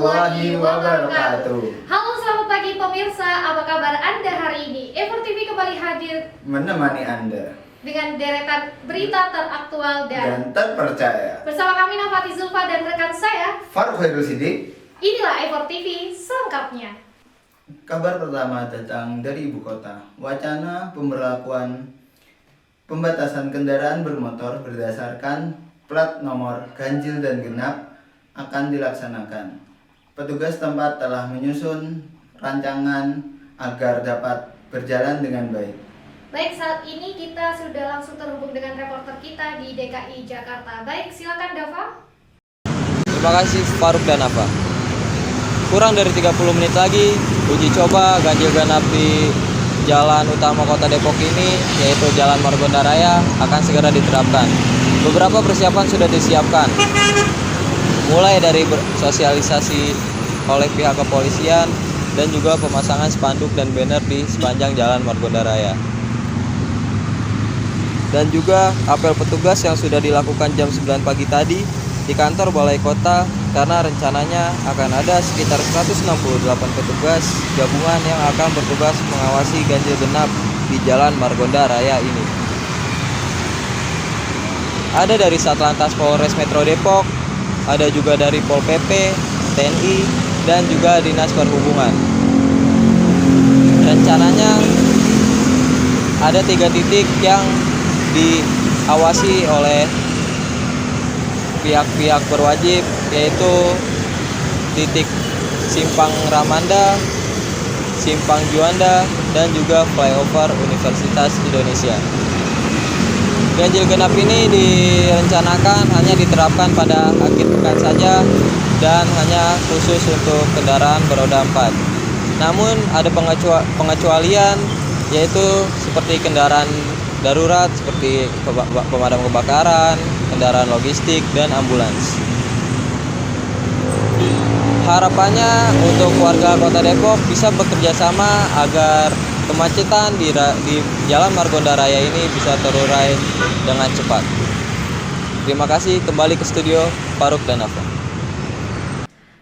warahmatullahi wabarakatuh. Halo, selamat pagi pemirsa. Apa kabar Anda hari ini? Efor TV kembali hadir Menemani Anda dengan deretan berita teraktual dan terpercaya. bersama kami Nafati Zulfa dan rekan saya Faruk Khairul Sidik. Inilah Efor TV selengkapnya. Kabar pertama datang dari ibu kota. Wacana pemberlakuan pembatasan kendaraan bermotor berdasarkan plat nomor ganjil dan genap akan dilaksanakan. Petugas tempat telah menyusun rancangan agar dapat berjalan dengan baik. Baik, saat ini kita sudah langsung terhubung dengan reporter kita di DKI Jakarta. Baik, silakan Dava. Terima kasih Faruk dan Nafa. Kurang dari 30 menit lagi, uji coba ganjil genap di jalan utama kota Depok ini, yaitu Jalan Margonda Raya, akan segera diterapkan. Beberapa persiapan sudah disiapkan, mulai dari sosialisasi oleh pihak kepolisian dan juga pemasangan spanduk dan banner di sepanjang Jalan Margonda Raya. Dan juga apel petugas yang sudah dilakukan jam 9 pagi tadi di kantor Balai Kota, karena rencananya akan ada sekitar 168 petugas gabungan yang akan bertugas mengawasi ganjil genap di Jalan Margonda Raya ini. Ada dari Satlantas Polres Metro Depok, ada juga dari Pol PP, TNI, dan juga Dinas Perhubungan. Rencananya ada 3 titik yang diawasi oleh pihak-pihak berwajib, yaitu titik Simpang Ramanda, Simpang Juanda, dan juga flyover Universitas Indonesia. Ganjil genap ini direncanakan hanya diterapkan pada akhir pekan saja dan hanya khusus untuk kendaraan beroda 4. Namun ada pengecualian, yaitu seperti kendaraan darurat seperti pemadam kebakaran, kendaraan logistik, dan ambulans. Harapannya untuk warga Kota Depok bisa bekerja sama agar kemacetan di Jalan Margonda Raya ini bisa terurai dengan cepat. Terima kasih, kembali ke studio Faruk dan Nafa.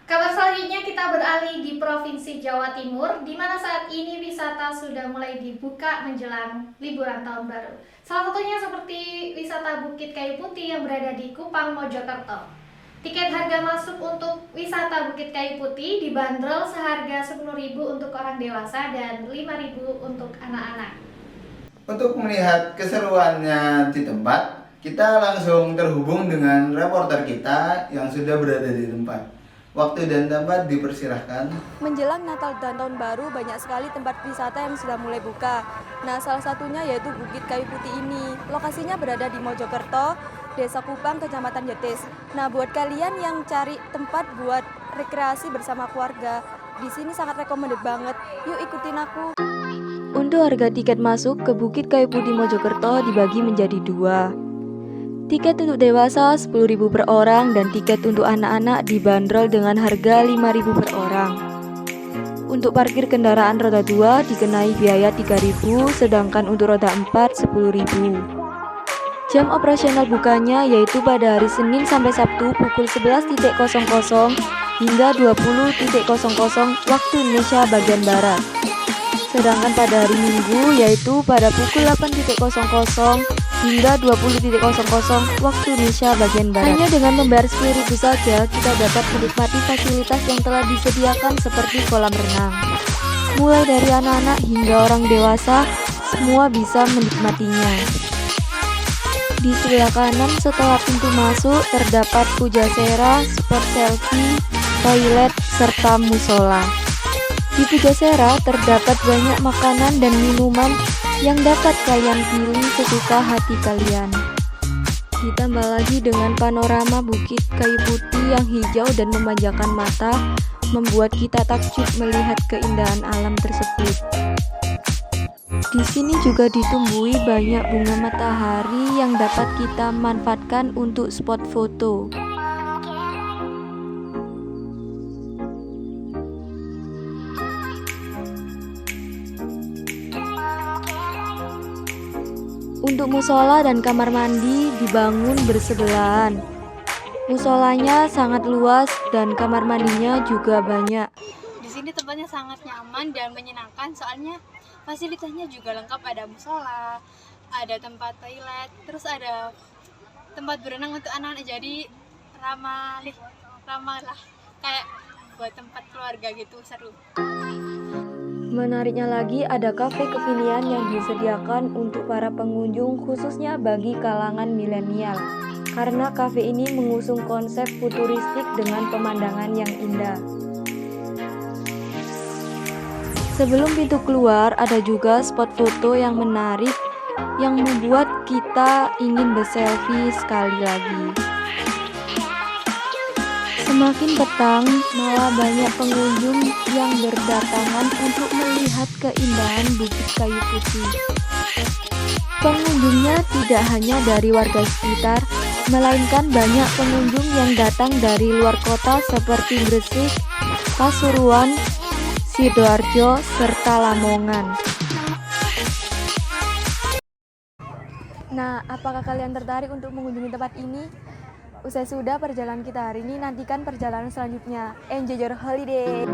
Kabar selanjutnya kita beralih di Provinsi Jawa Timur, di mana saat ini wisata sudah mulai dibuka menjelang liburan tahun baru. Salah satunya seperti wisata Bukit Kayu Putih yang berada di Kupang, Mojokerto. Tiket harga masuk untuk wisata Bukit Kayu Putih dibanderol seharga 10.000 untuk orang dewasa dan 5.000 untuk anak-anak. Untuk melihat keseruannya di tempat, kita langsung terhubung dengan reporter kita yang sudah berada di tempat. Waktu dan tempat dipersilahkan. Menjelang Natal dan Tahun Baru, banyak sekali tempat wisata yang sudah mulai buka. Nah, salah satunya yaitu Bukit Kayu Putih ini. Lokasinya berada di Mojokerto, Desa Kupang, Kecamatan Jetis. Nah, buat kalian yang cari tempat buat rekreasi bersama keluarga, di sini sangat recommended banget. Yuk ikutin aku. Untuk harga tiket masuk ke Bukit Kayu Putih Mojokerto dibagi menjadi 2. Tiket untuk dewasa 10.000 per orang dan tiket untuk anak-anak dibanderol dengan harga 5.000 per orang. Untuk parkir kendaraan roda 2 dikenai biaya 3.000, sedangkan untuk roda 4 10.000. Jam operasional bukanya yaitu pada hari Senin sampai Sabtu pukul 11.00 hingga 20.00 waktu Indonesia bagian Barat. Sedangkan pada hari Minggu yaitu pada pukul 8.00 hingga 20.00 waktu Indonesia bagian Barat. Hanya dengan membayar 10.000 saja kita dapat menikmati fasilitas yang telah disediakan seperti kolam renang. Mulai dari anak-anak hingga orang dewasa, semua bisa menikmatinya. Di sebelah kanan setelah pintu masuk terdapat pujasera, spot selfie, toilet, serta musola. Di pujasera terdapat banyak makanan dan minuman yang dapat kalian pilih sesuka hati kalian. Ditambah lagi dengan panorama Bukit Kayu Putih yang hijau dan memanjakan mata, membuat kita takjub melihat keindahan alam tersebut. Di sini juga ditumbuhi banyak bunga matahari yang dapat kita manfaatkan untuk spot foto. Untuk musola dan kamar mandi dibangun bersebelahan. Musolanya sangat luas dan kamar mandinya juga banyak. Di sini tempatnya sangat nyaman dan menyenangkan, soalnya fasilitasnya juga lengkap, ada musola, ada tempat toilet, terus ada tempat berenang untuk anak-anak, jadi ramah lah, kayak buat tempat keluarga gitu, seru. Menariknya lagi ada kafe kekinian yang disediakan untuk para pengunjung khususnya bagi kalangan milenial. Karena kafe ini mengusung konsep futuristik dengan pemandangan yang indah. Sebelum pintu keluar ada juga spot foto yang menarik yang membuat kita ingin berselfie sekali lagi. Semakin petang, malah banyak pengunjung yang berdatangan untuk melihat keindahan Bukit Kayu Putih. Pengunjungnya tidak hanya dari warga sekitar, melainkan banyak pengunjung yang datang dari luar kota seperti Gresik, Pasuruan, Sidoarjo, serta Lamongan. Nah, apakah kalian tertarik untuk mengunjungi tempat ini? Usai sudah perjalanan kita hari ini, nantikan perjalanan selanjutnya. Enjoy your holiday!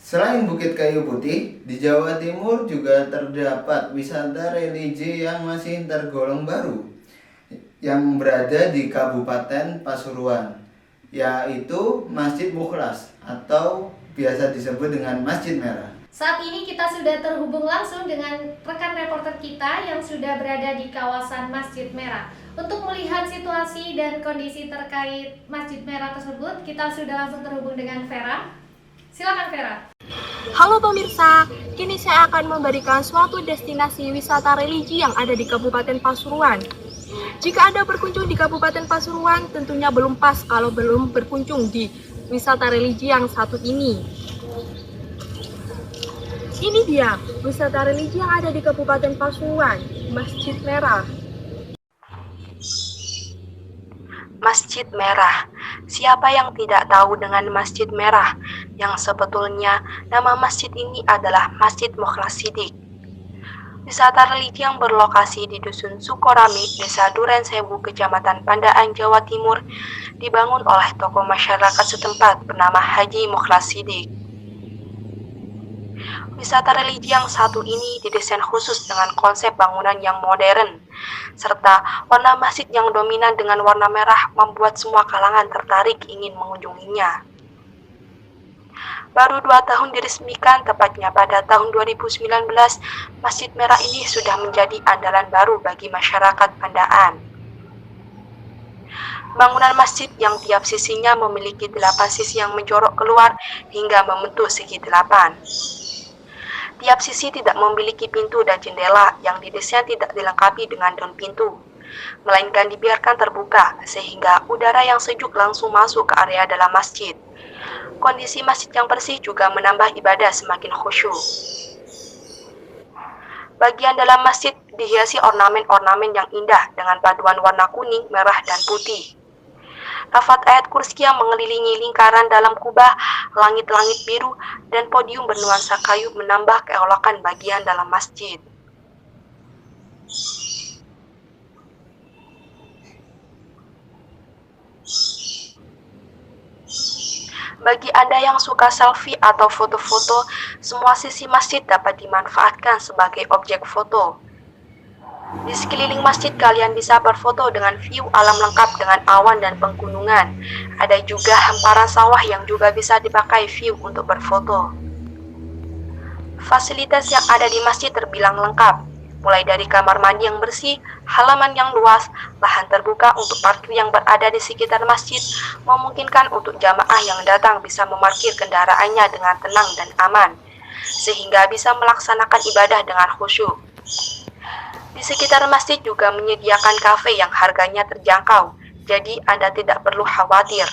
Selain Bukit Kayu Putih, di Jawa Timur juga terdapat wisata religi yang masih tergolong baru yang berada di Kabupaten Pasuruan, yaitu Masjid Mukhlas atau biasa disebut dengan Masjid Merah. Saat ini kita sudah terhubung langsung dengan rekan reporter kita yang sudah berada di kawasan Masjid Merah. Untuk melihat situasi dan kondisi terkait Masjid Merah tersebut, kita sudah langsung terhubung dengan Vera. Silakan Vera. Halo pemirsa, kini saya akan memberikan suatu destinasi wisata religi yang ada di Kabupaten Pasuruan. Jika Anda berkunjung di Kabupaten Pasuruan, tentunya belum pas kalau belum berkunjung di wisata religi yang satu ini. Ini dia wisata religi yang ada di Kabupaten Pasuruan, Masjid Merah. Masjid Merah. Siapa yang tidak tahu dengan Masjid Merah? Yang sebetulnya nama masjid ini adalah Masjid Mukhlas Sidik. Wisata religi yang berlokasi di Dusun Sukorami, Desa Duren Sewu, Kecamatan Pandaan, Jawa Timur, dibangun oleh tokoh masyarakat setempat bernama Haji Mukhlas Sidik. Wisata religi yang satu ini didesain khusus dengan konsep bangunan yang modern, serta warna masjid yang dominan dengan warna merah membuat semua kalangan tertarik ingin mengunjunginya. Baru 2 tahun diresmikan, tepatnya pada tahun 2019, Masjid Merah ini sudah menjadi andalan baru bagi masyarakat Pandaan. Bangunan masjid yang tiap sisinya memiliki 8 sisi yang menjorok keluar hingga membentuk segi 8. Tiap sisi tidak memiliki pintu dan jendela yang didesain tidak dilengkapi dengan daun pintu, melainkan dibiarkan terbuka sehingga udara yang sejuk langsung masuk ke area dalam masjid. Kondisi masjid yang bersih juga menambah ibadah semakin khusyuk. Bagian dalam masjid dihiasi ornamen-ornamen yang indah dengan paduan warna kuning, merah, dan putih. Lafaz ayat kursi yang mengelilingi lingkaran dalam kubah, langit-langit biru, dan podium bernuansa kayu menambah keelokan bagian dalam masjid. Bagi Anda yang suka selfie atau foto-foto, semua sisi masjid dapat dimanfaatkan sebagai objek foto. Di sekeliling masjid kalian bisa berfoto dengan view alam lengkap dengan awan dan pegunungan. Ada juga hamparan sawah yang juga bisa dipakai view untuk berfoto. Fasilitas yang ada di masjid terbilang lengkap, mulai dari kamar mandi yang bersih, halaman yang luas, lahan terbuka untuk parkir yang berada di sekitar masjid, memungkinkan untuk jamaah yang datang bisa memarkir kendaraannya dengan tenang dan aman, sehingga bisa melaksanakan ibadah dengan khusyuk. Di sekitar masjid juga menyediakan kafe yang harganya terjangkau, jadi Anda tidak perlu khawatir.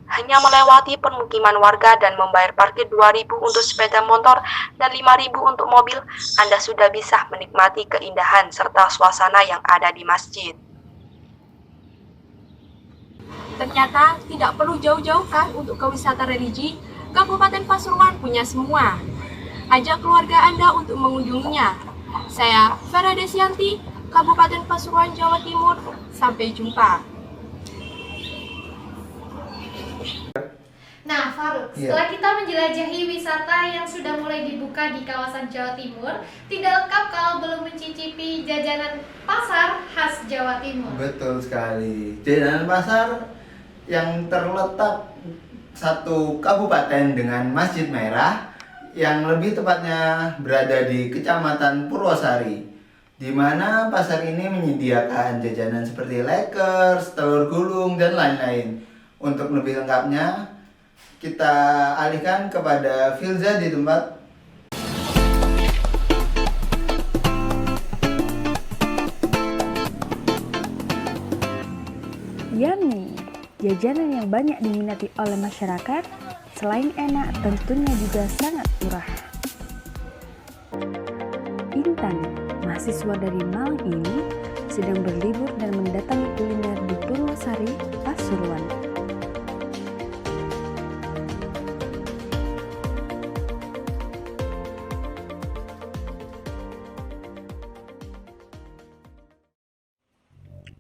Hanya melewati permukiman warga dan membayar parkir 2.000 untuk sepeda motor dan 5.000 untuk mobil, Anda sudah bisa menikmati keindahan serta suasana yang ada di masjid. Ternyata tidak perlu jauh-jauh kan untuk ke wisata religi, Kabupaten Pasuruan punya semua. Ajak keluarga Anda untuk mengunjunginya. Saya Vera Desianti, Kabupaten Pasuruan, Jawa Timur. Sampai jumpa. Nah, Faruk, Iya. setelah kita menjelajahi wisata yang sudah mulai dibuka di kawasan Jawa Timur, tidak lengkap kalau belum mencicipi jajanan pasar khas Jawa Timur. Betul sekali. Jajanan pasar yang terletak satu kabupaten dengan Masjid Merah, yang lebih tepatnya berada di Kecamatan Purwosari, di mana pasar ini menyediakan jajanan seperti Lakers, telur gulung, dan lain-lain. Untuk lebih lengkapnya, kita alihkan kepada Filza di tempat. Yummy, jajanan yang banyak diminati oleh masyarakat, selain enak tentunya juga sangat murah. Intan, mahasiswa dari Malang ini, sedang berlibur dan mendatangi kuliner di Purwosari, Pasuruan.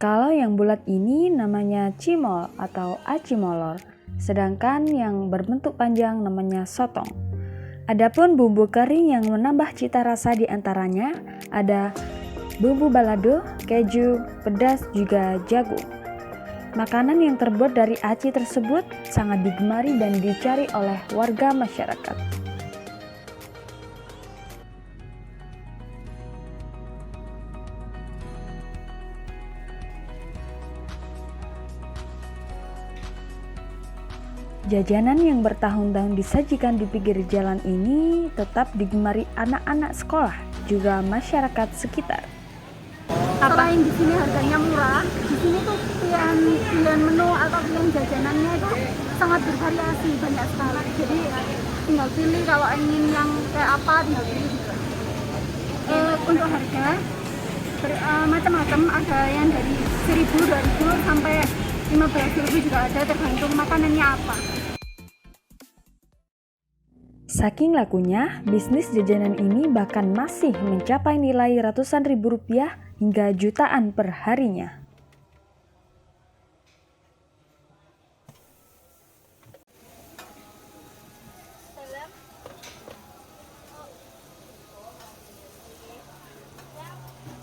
Kalau yang bulat ini namanya cimol atau acimolor, sedangkan yang berbentuk panjang namanya sotong. Adapun bumbu kering yang menambah cita rasa di antaranya ada bumbu balado, keju, pedas, juga jagung. Makanan yang terbuat dari aci tersebut sangat digemari dan dicari oleh warga masyarakat. Jajanan yang bertahun-tahun disajikan di pinggir jalan ini tetap digemari anak-anak sekolah, juga masyarakat sekitar. Selain di sini harganya murah, di sini tuh pilihan menu atau pilihan jajanannya itu sangat bervariasi, banyak sekali. Jadi tinggal pilih kalau ingin yang kayak apa, tinggal pilih juga. Untuk harga macam-macam, ada yang dari 1.000, 2.000 sampai 15.000 juga ada, tergantung makanannya apa. Saking lakunya, bisnis jajanan ini bahkan masih mencapai nilai ratusan ribu rupiah hingga jutaan per harinya.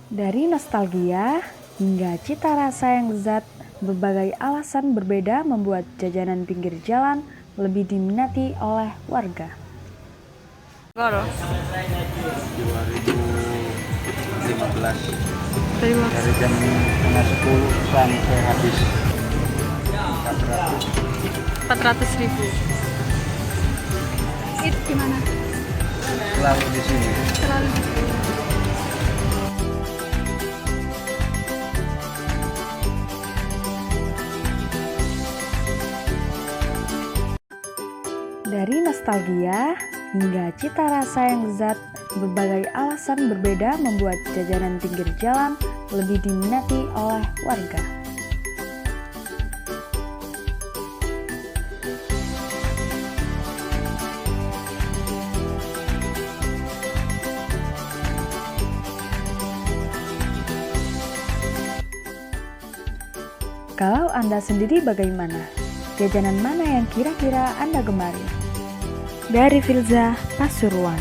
Dari nostalgia hingga cita rasa yang lezat, berbagai alasan berbeda membuat jajanan pinggir jalan lebih diminati oleh warga. 2015 dari jam setengah 10 sampai habis 400.000. Itu gimana? selalu di sini. Selalu di sini. Dari nostalgia hingga cita rasa yang lezat, berbagai alasan berbeda membuat jajanan pinggir jalan lebih diminati oleh warga. Kalau Anda sendiri bagaimana? Jajanan mana yang kira-kira Anda gemari? Dari Filza, Pasuruan.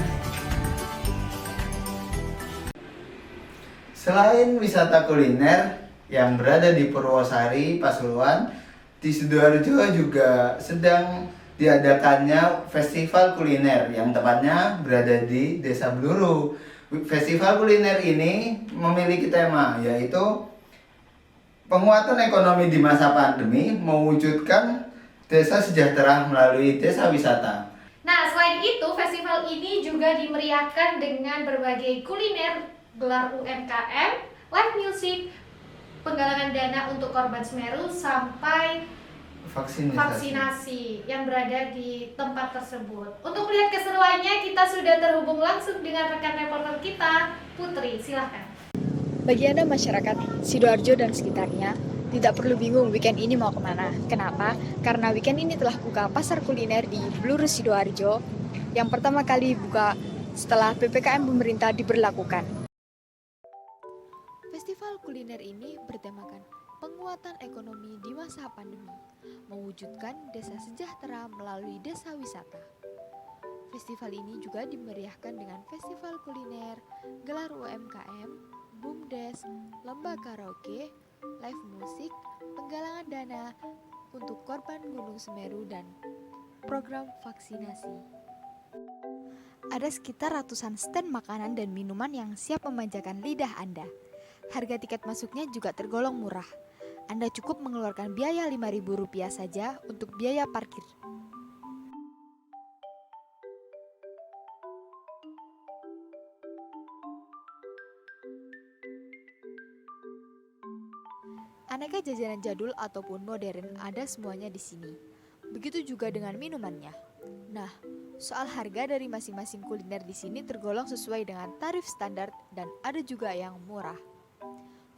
Selain wisata kuliner yang berada di Purwosari, Pasuruan, di Sidoarjo juga sedang diadakannya festival kuliner yang tepatnya berada di Desa Bluru. Festival kuliner ini memiliki tema yaitu penguatan ekonomi di masa pandemi mewujudkan desa sejahtera melalui desa wisata. Nah, selain itu, festival ini juga dimeriahkan dengan berbagai kuliner, gelar UMKM, live music, penggalangan dana untuk korban Semeru, sampai vaksinasi yang berada di tempat tersebut. Untuk melihat keseruannya, kita sudah terhubung langsung dengan rekan reporter kita, Putri. Silahkan. Bagi Anda masyarakat Sidoarjo dan sekitarnya, tidak perlu bingung weekend ini mau kemana. Kenapa? Karena weekend ini telah buka pasar kuliner di Bluru Sidoarjo yang pertama kali buka setelah PPKM pemerintah diberlakukan. Festival Festival kuliner ini bertemakan penguatan ekonomi di masa pandemi, mewujudkan desa sejahtera melalui desa wisata. Festival ini juga dimeriahkan dengan festival kuliner, gelar UMKM, BUMDes, lomba karaoke, live musik, penggalangan dana untuk korban Gunung Semeru dan program vaksinasi. Ada sekitar ratusan stand makanan dan minuman yang siap memanjakan lidah Anda. Harga tiket masuknya juga tergolong murah. Anda cukup mengeluarkan biaya Rp5.000 saja untuk biaya parkir. Aneka jajanan jadul ataupun modern ada semuanya di sini. Begitu juga dengan minumannya. Nah, soal harga dari masing-masing kuliner di sini tergolong sesuai dengan tarif standar dan ada juga yang murah.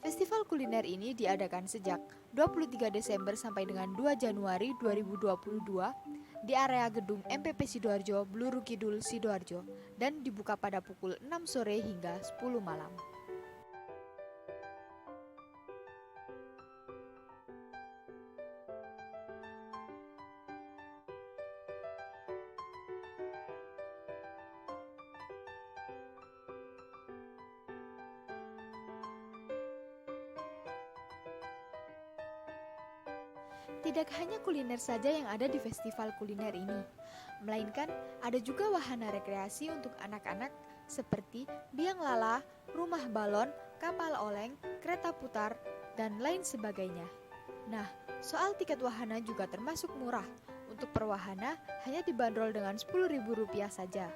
Festival kuliner ini diadakan sejak 23 Desember sampai dengan 2 Januari 2022 di area gedung MPP Sidoarjo, Bluru Kidul, Sidoarjo dan dibuka pada pukul 6 sore hingga 10 malam. Tidak hanya kuliner saja yang ada di festival kuliner ini, melainkan ada juga wahana rekreasi untuk anak-anak seperti biang lala, rumah balon, kapal oleng, kereta putar, dan lain sebagainya. Nah, soal tiket wahana juga termasuk murah. Untuk per wahana hanya dibanderol dengan Rp10.000 saja.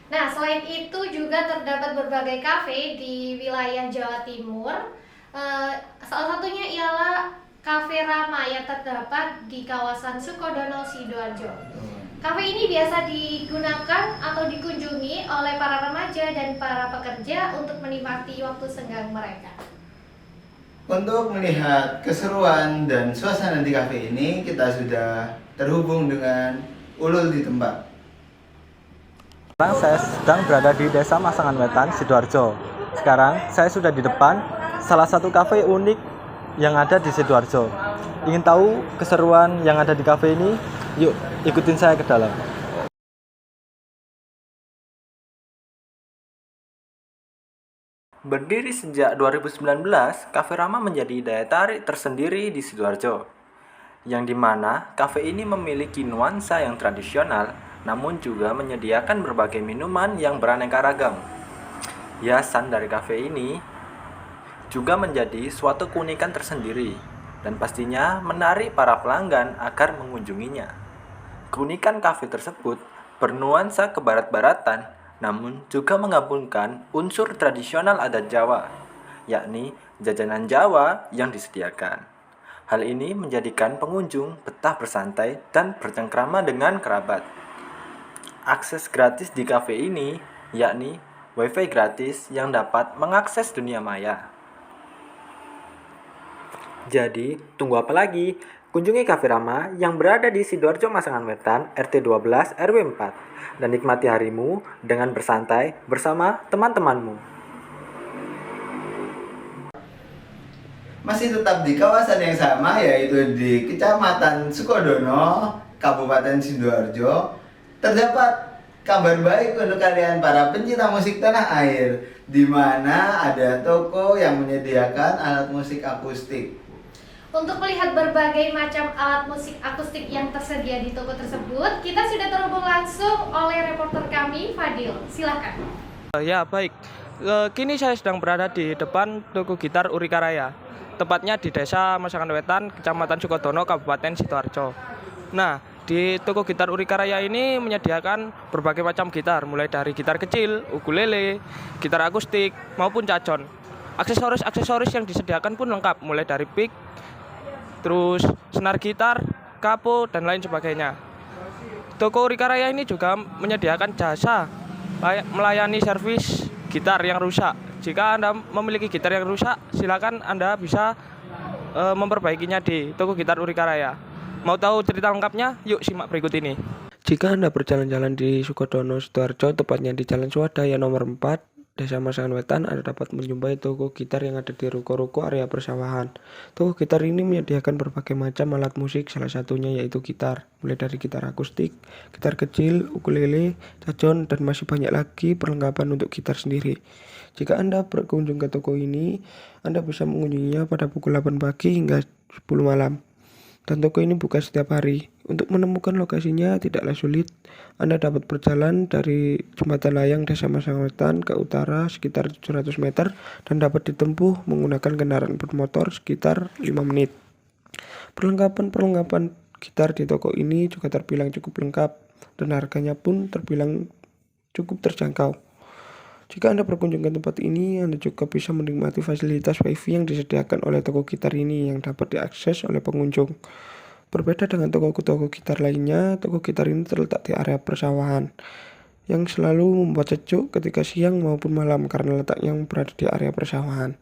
Nah, selain itu juga terdapat berbagai kafe di wilayah Jawa Timur. Salah satunya ialah Kafe Rama yang terdapat di kawasan Sukodono, Sidoarjo. Kafe ini biasa digunakan atau dikunjungi oleh para remaja dan para pekerja untuk menikmati waktu senggang mereka. Untuk melihat keseruan dan suasana di kafe ini, kita sudah terhubung dengan Ulul di tempat. Sekarang saya sedang berada di Desa Masangan Wetan, Sidoarjo. Sekarang saya sudah di depan salah satu kafe unik yang ada di Sidoarjo. Ingin tahu keseruan yang ada di kafe ini? Yuk, ikutin saya ke dalam. Berdiri sejak 2019, Kafe Rama menjadi daya tarik tersendiri di Sidoarjo. Yang dimana kafe ini memiliki nuansa yang tradisional, namun juga menyediakan berbagai minuman yang beraneka ragam. Hiasan dari kafe ini juga menjadi suatu keunikan tersendiri dan pastinya menarik para pelanggan agar mengunjunginya. Keunikan kafe tersebut bernuansa kebarat-baratan, namun juga menggabungkan unsur tradisional adat Jawa, yakni jajanan Jawa yang disediakan. Hal ini menjadikan pengunjung betah bersantai dan bercengkrama dengan kerabat. Akses gratis di kafe ini, yakni WiFi gratis yang dapat mengakses dunia maya. Jadi, tunggu apa lagi? Kunjungi Kafe Rama yang berada di Sidoarjo Masangan Wetan, RT 12 RW 4 dan nikmati harimu dengan bersantai bersama teman-temanmu. Masih tetap di kawasan yang sama, yaitu di Kecamatan Sukodono, Kabupaten Sidoarjo. Terdapat kabar baik untuk kalian para pencinta musik tanah air. di mana ada toko yang menyediakan alat musik akustik. Untuk melihat berbagai macam alat musik akustik yang tersedia di toko tersebut, kita sudah terhubung langsung oleh reporter kami, Fadil. Silakan. Ya, baik. Kini saya sedang berada di depan toko gitar Urika Raya, tepatnya di Desa Masangan Wetan, Kecamatan Sukodono, Kabupaten Sidoarjo. Nah, di toko gitar Urika Raya ini menyediakan berbagai macam gitar, mulai dari gitar kecil, ukulele, gitar akustik, maupun cajon. Aksesoris yang disediakan pun lengkap, mulai dari pick, terus senar gitar, kapo, dan lain sebagainya. Toko Urika Raya ini juga menyediakan jasa melayani servis gitar yang rusak. Jika Anda memiliki gitar yang rusak, silakan Anda bisa memperbaikinya di toko gitar Urika Raya. Mau tahu cerita lengkapnya? Yuk simak berikut ini. Jika Anda berjalan-jalan di Sukodono, Sidoarjo, tepatnya di Jalan Swadaya nomor 4, Desa Masangan Wetan, Anda dapat menjumpai toko gitar yang ada di ruko-ruko area persawahan. Toko gitar ini menyediakan berbagai macam alat musik, salah satunya yaitu gitar. Mulai dari gitar akustik, gitar kecil, ukulele, cajon, dan masih banyak lagi perlengkapan untuk gitar sendiri. Jika Anda berkunjung ke toko ini, Anda bisa mengunjunginya pada pukul 8 pagi hingga 10 malam. Dan toko ini buka setiap hari. Untuk menemukan lokasinya tidaklah sulit. Anda dapat berjalan dari Jembatan Layang Desa Masangan Wetan ke utara sekitar 700 meter dan dapat ditempuh menggunakan kendaraan bermotor sekitar 5 menit. Perlengkapan gitar di toko ini juga terbilang cukup lengkap dan harganya pun terbilang cukup terjangkau. Jika Anda berkunjung ke tempat ini, Anda juga bisa menikmati fasilitas WiFi yang disediakan oleh toko gitar ini yang dapat diakses oleh pengunjung. Berbeda dengan toko-toko gitar lainnya, toko gitar ini terletak di area persawahan yang selalu membuat sejuk ketika siang maupun malam karena letaknya yang berada di area persawahan.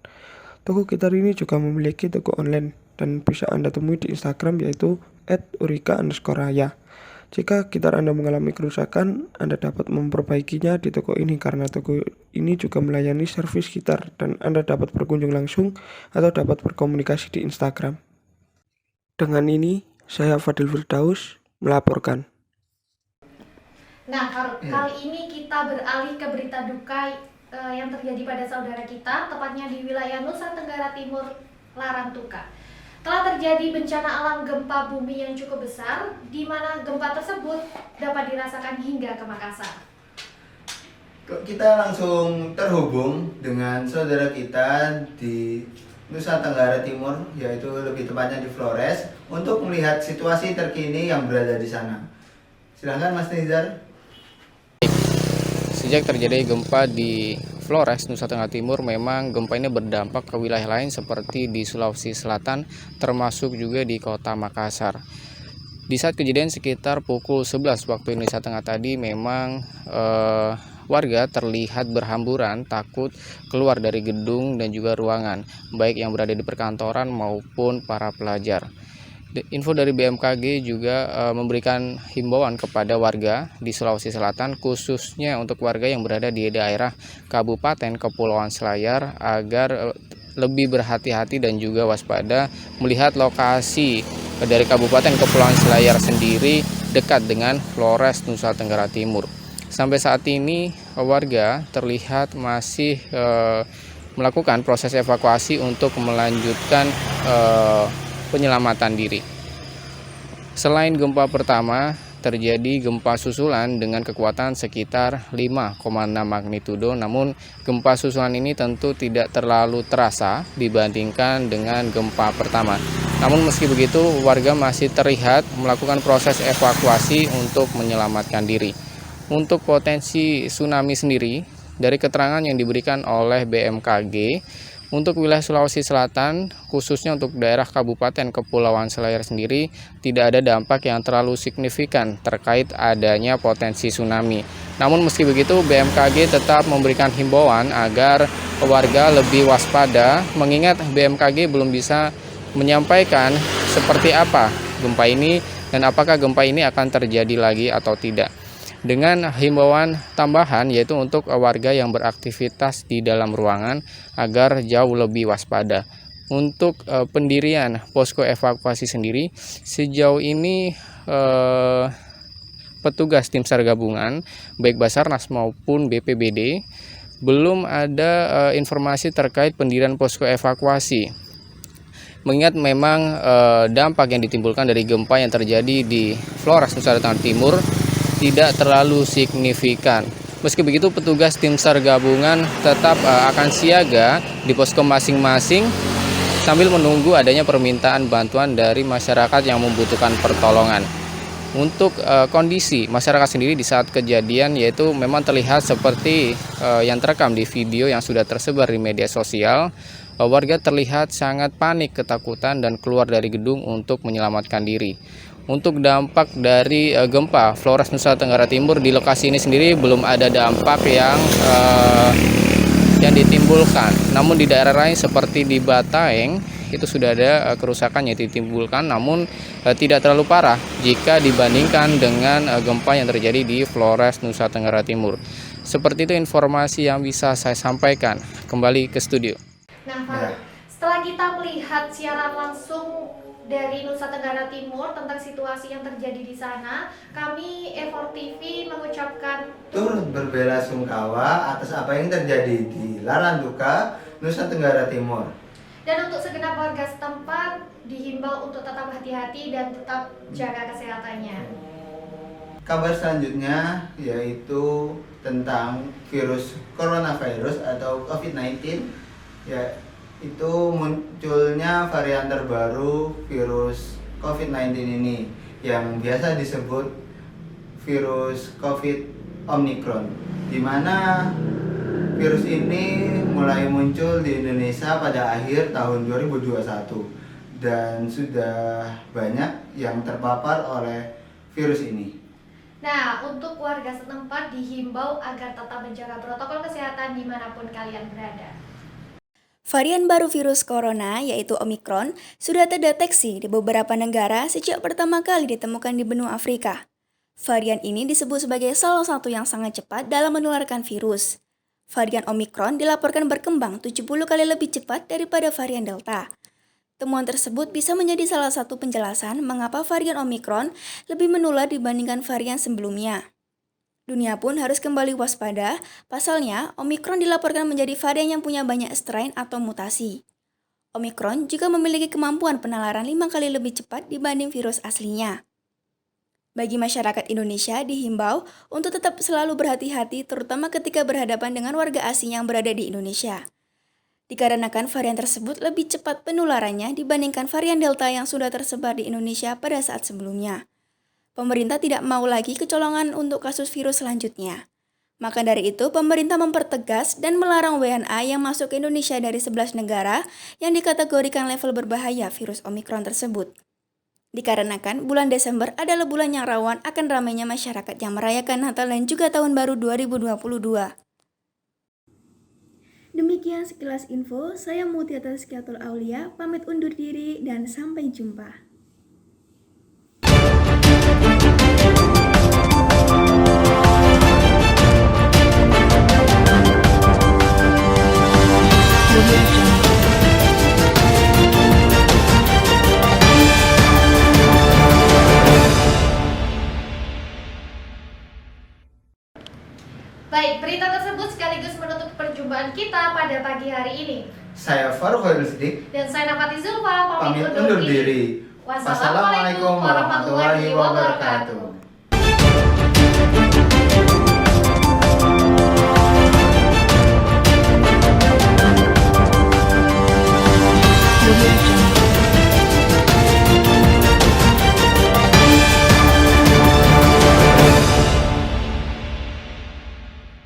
Toko gitar ini juga memiliki toko online dan bisa Anda temui di Instagram yaitu @urika_raya. Jika gitar Anda mengalami kerusakan, Anda dapat memperbaikinya di toko ini karena toko ini juga melayani servis gitar dan Anda dapat berkunjung langsung atau dapat berkomunikasi di Instagram. Dengan ini, saya Fadil Firdaus melaporkan. Nah, kali ini kita beralih ke berita duka yang terjadi pada saudara kita, tepatnya di wilayah Nusa Tenggara Timur, Larantuka. Telah terjadi bencana alam gempa bumi yang cukup besar, di mana gempa tersebut dapat dirasakan hingga ke Makassar. Kita langsung terhubung dengan saudara kita di Nusa Tenggara Timur, yaitu lebih tepatnya di Flores, untuk melihat situasi terkini yang berada di sana. Silahkan Mas Nizar. Sejak terjadi gempa di Flores, Nusa Tenggara Timur, memang gempa ini berdampak ke wilayah lain seperti di Sulawesi Selatan, termasuk juga di kota Makassar. Di saat kejadian sekitar pukul 11 waktu Indonesia Tengah tadi, memang warga terlihat berhamburan takut keluar dari gedung dan juga ruangan, baik yang berada di perkantoran maupun para pelajar. Info dari BMKG juga memberikan himbauan kepada warga di Sulawesi Selatan, khususnya untuk warga yang berada di daerah Kabupaten Kepulauan Selayar, agar lebih berhati-hati dan juga waspada melihat lokasi dari Kabupaten Kepulauan Selayar sendiri dekat dengan Flores, Nusa Tenggara Timur. Sampai saat ini warga terlihat masih melakukan proses evakuasi untuk melanjutkan penyelamatan diri. Selain gempa pertama, terjadi gempa susulan dengan kekuatan sekitar 5,6 magnitudo, namun gempa susulan ini tentu tidak terlalu terasa dibandingkan dengan gempa pertama. Namun meski begitu, warga masih terlihat melakukan proses evakuasi untuk menyelamatkan diri. Untuk potensi tsunami sendiri, dari keterangan yang diberikan oleh BMKG, untuk wilayah Sulawesi Selatan, khususnya untuk daerah Kabupaten Kepulauan Selayar sendiri, tidak ada dampak yang terlalu signifikan terkait adanya potensi tsunami. Namun meski begitu, BMKG tetap memberikan himbauan agar warga lebih waspada, mengingat BMKG belum bisa menyampaikan seperti apa gempa ini dan apakah gempa ini akan terjadi lagi atau tidak. Dengan himbauan tambahan yaitu untuk warga yang beraktivitas di dalam ruangan agar jauh lebih waspada. Untuk pendirian posko evakuasi sendiri, sejauh ini petugas tim SAR gabungan baik Basarnas maupun BPBD belum ada informasi terkait pendirian posko evakuasi. Mengingat memang dampak yang ditimbulkan dari gempa yang terjadi di Flores, Nusa Tenggara Timur tidak terlalu signifikan. Meski begitu, petugas tim SAR gabungan tetap akan siaga di posko masing-masing sambil menunggu adanya permintaan bantuan dari masyarakat yang membutuhkan pertolongan. Untuk kondisi masyarakat sendiri di saat kejadian yaitu memang terlihat seperti yang terekam di video yang sudah tersebar di media sosial. Warga terlihat sangat panik, ketakutan dan keluar dari gedung untuk menyelamatkan diri. Untuk dampak dari gempa Flores Nusa Tenggara Timur, di lokasi ini sendiri belum ada dampak yang ditimbulkan. Namun di daerah lain seperti di Bataeng itu sudah ada kerusakan yang ditimbulkan, namun tidak terlalu parah jika dibandingkan dengan gempa yang terjadi di Flores Nusa Tenggara Timur. Seperti itu informasi yang bisa saya sampaikan. Kembali ke studio. Nah, Faruk, setelah kita melihat siaran langsung dari Nusa Tenggara Timur tentang situasi yang terjadi di sana, kami E4 TV mengucapkan turut berbelasungkawa atas apa yang terjadi di Larantuka, Nusa Tenggara Timur. Dan untuk segenap warga setempat dihimbau untuk tetap hati-hati dan tetap jaga kesehatannya. Kabar selanjutnya yaitu tentang virus coronavirus atau COVID-19, yaitu munculnya varian terbaru virus COVID-19 ini yang biasa disebut virus COVID Omicron, di mana virus ini mulai muncul di Indonesia pada akhir tahun 2021 dan sudah banyak yang terpapar oleh virus ini. Nah, untuk warga setempat dihimbau agar tetap menjaga protokol kesehatan dimanapun kalian berada. Varian baru virus corona yaitu Omicron sudah terdeteksi di beberapa negara sejak pertama kali ditemukan di benua Afrika. Varian ini disebut sebagai salah satu yang sangat cepat dalam menularkan virus. Varian Omicron dilaporkan berkembang 70 kali lebih cepat daripada varian Delta. Temuan tersebut bisa menjadi salah satu penjelasan mengapa varian Omicron lebih menular dibandingkan varian sebelumnya. Dunia pun harus kembali waspada, pasalnya Omicron dilaporkan menjadi varian yang punya banyak strain atau mutasi. Omicron juga memiliki kemampuan penularan 5 kali lebih cepat dibanding virus aslinya. Bagi masyarakat Indonesia dihimbau untuk tetap selalu berhati-hati terutama ketika berhadapan dengan warga asing yang berada di Indonesia. Dikarenakan varian tersebut lebih cepat penularannya dibandingkan varian Delta yang sudah tersebar di Indonesia pada saat sebelumnya. Pemerintah tidak mau lagi kecolongan untuk kasus virus selanjutnya. Maka dari itu, pemerintah mempertegas dan melarang WNA yang masuk ke Indonesia dari 11 negara yang dikategorikan level berbahaya virus Omicron tersebut. Dikarenakan bulan Desember adalah bulan yang rawan akan ramainya masyarakat yang merayakan Natal dan juga Tahun Baru 2022. Demikian sekilas info, saya Mutiara Skiatul Aulia, pamit undur diri dan sampai jumpa. Baik, berita tersebut sekaligus menutup perjumpaan kita pada pagi hari ini. Saya Faruk Khairul Siddiq Dan saya Nafati Zulfa, pamit undur diri. Wassalamualaikum warahmatullahi wabarakatuh.